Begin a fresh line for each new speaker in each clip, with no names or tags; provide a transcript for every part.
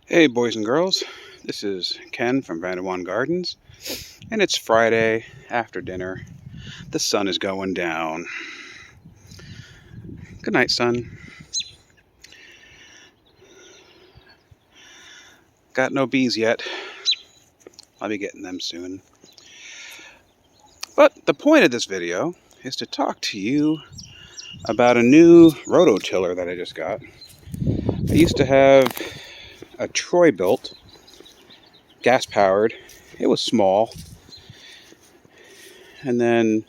Hey boys and girls, this is Ken from Vandewan Gardens, and it's Friday after dinner. The sun is going down. Good night, sun. Got no bees yet. I'll be getting them soon. But the point of this video is to talk to you about a new rototiller that I just got. I used to have a Troy-built, gas-powered. It was small, and then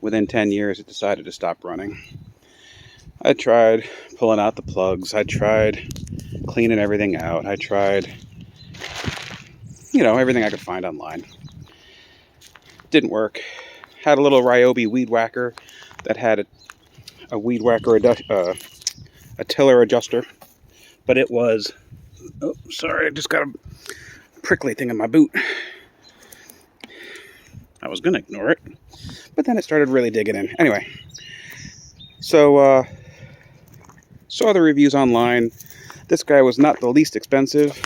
within 10 years it decided to stop running. I tried pulling out the plugs. I tried cleaning everything out. I tried, everything I could find online. Didn't work. Had a little Ryobi weed whacker that had a weed whacker, a tiller adjuster, but it was, oh, sorry, I just got a prickly thing in my boot. I was gonna ignore it, but then it started really digging in. Anyway, so saw the reviews online. This guy was not the least expensive,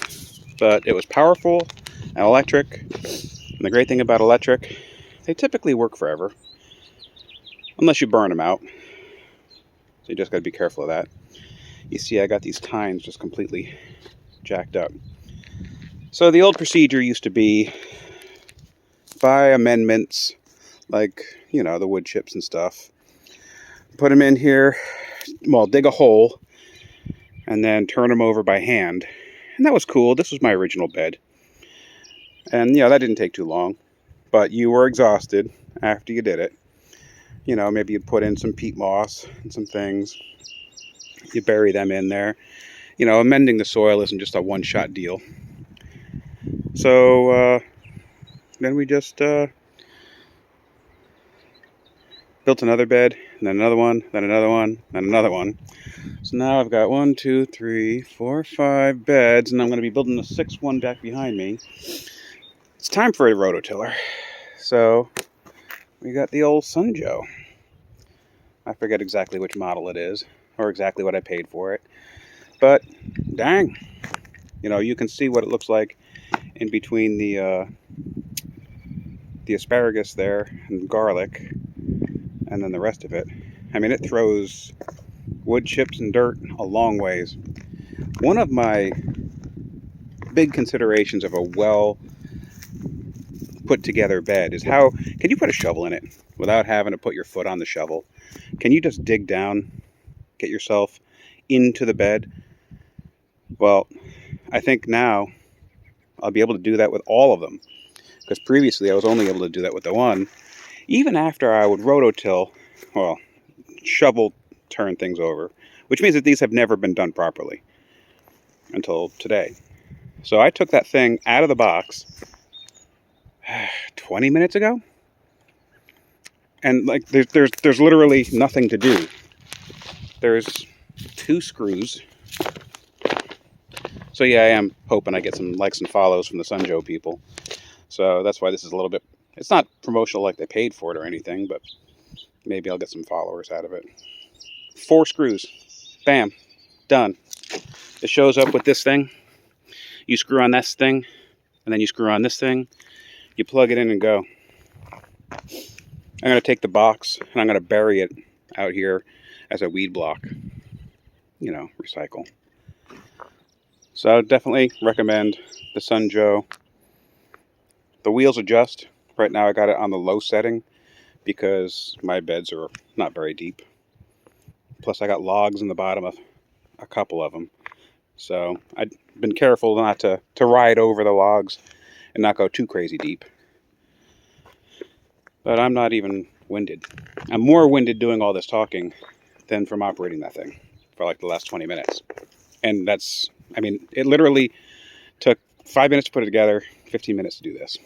but it was powerful and electric. And the great thing about electric, they typically work forever, unless you burn them out. So you just got to be careful of that. You see, I got these tines just completely jacked up. So the old procedure used to be buy amendments, like, the wood chips and stuff. Put them in here, well, dig a hole, and then turn them over by hand. And that was cool. This was my original bed. And, that didn't take too long. But you were exhausted after you did it. Maybe you put in some peat moss and some things. You bury them in there. Amending the soil isn't just a one-shot deal. So then we just built another bed, and then another one, then another one, then another one. So now I've got 1, 2, 3, 4, 5 beds, and I'm going to be building the 6th one back behind me. It's time for a rototiller. So we got the old Sunjo. I forget exactly which model it is, or exactly what I paid for it. But dang, you can see what it looks like in between the asparagus there and garlic, and then the rest of it. I mean, it throws wood chips and dirt a long ways. One of my big considerations of a well put together bed is how can you put a shovel in it without having to put your foot on the shovel? Can you just dig down, get yourself into the bed? Well, I think now I'll be able to do that with all of them, because previously I was only able to do that with the one. Even after I would rototill, well, shovel turn things over, which means that these have never been done properly until today. So I took that thing out of the box 20 minutes ago, and like there's literally nothing to do. There's 2 screws. So yeah, I am hoping I get some likes and follows from the Sunjo people. So that's why this is a little bit, it's not promotional like they paid for it or anything, but maybe I'll get some followers out of it. 4 screws. Bam. Done. It shows up with this thing. You screw on this thing, and then you screw on this thing. You plug it in and go. I'm going to take the box, and I'm going to bury it out here as a weed block. Recycle. So I would definitely recommend the Sunjo. The wheels adjust. Right now I got it on the low setting because my beds are not very deep. Plus I got logs in the bottom of a couple of them. So I've been careful not to ride over the logs and not go too crazy deep. But I'm not even winded. I'm more winded doing all this talking than from operating that thing for like the last 20 minutes. And that's, it literally took 5 minutes to put it together, 15 minutes to do this.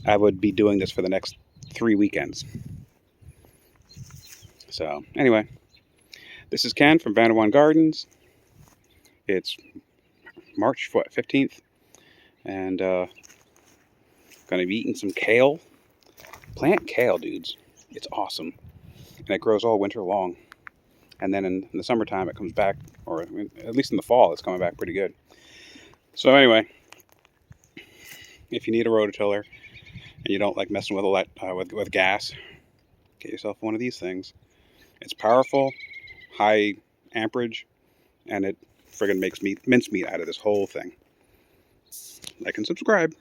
I would be doing this for the next 3 weekends. So anyway, this is Ken from Vandewan Gardens. It's March 15th, and gonna be eating some kale. Plant kale, dudes. It's awesome, and it grows all winter long. And then in the summertime it comes back, or at least in the fall it's coming back pretty good. So anyway, if you need a rototiller and you don't like messing with gas, get yourself one of these things. It's powerful, high amperage, and it friggin' makes mincemeat out of this whole thing. Like and subscribe.